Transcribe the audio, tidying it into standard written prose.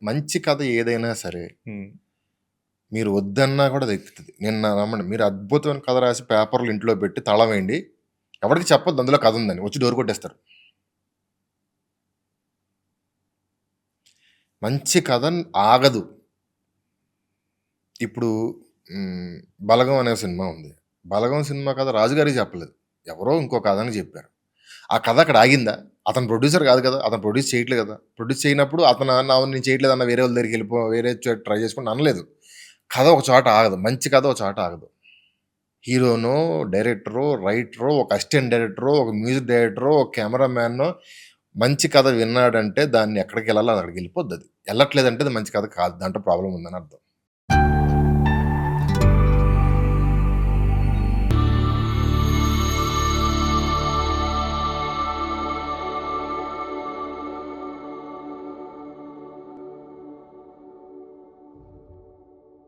మంచి కథ ఏదైనా సరే హ్మ్. మీరు వద్దన్నా కూడా అది ఎక్కుతది. నేను నమ్మండి. మీరు అద్భుతమైన కథ రాసి పేపర్‌లో ఇంట్లో పెట్టి తాళం వేయండి. ఎవరికీ చెప్పొద్దు అందులో కథ ఉందని. వచ్చి డోర్ కొట్టేస్తారు. మంచి కథ ఆగదు. ఇప్పుడు 'బలగం' అనే సినిమా ఉంది. 'బలగం' సినిమా కథ రాజుగారికి చెప్పలేదు. ఎవరో ఇంకో కథని చెప్పారు. ఆ కథ అక్కడ ఆగిందా? అతను ప్రొడ్యూసర్ కాదు కదా! అతను ప్రొడ్యూస్ చేయట్లేదు కదా! ప్రొడ్యూస్ చేయనప్పుడు అతను అవును నేను చేయట్లేదన్న వేరే వాళ్ళ దగ్గరికి వెళ్ళిపో వేరే చోట ట్రై చేసుకోండి అనలేదు. కథ ఒక చోట ఆగదు. మంచి కథ ఒక చోట ఆగదు. హీరోనో, డైరెక్టరో, రైటరో, ఒక అసిస్టెంట్ డైరెక్టరో, ఒక మ్యూజిక్ డైరెక్టరో, ఒక కెమెరామానో మంచి కథ విన్నాడంటే దాన్ని ఎక్కడికెళ్ళాలో అక్కడికెళ్ళిపోద్దది. ఎళ్ళట్లేదంటే అది మంచి కథ కాదు. దాంట్లో ప్రాబ్లమ్ ఉందని అర్థం.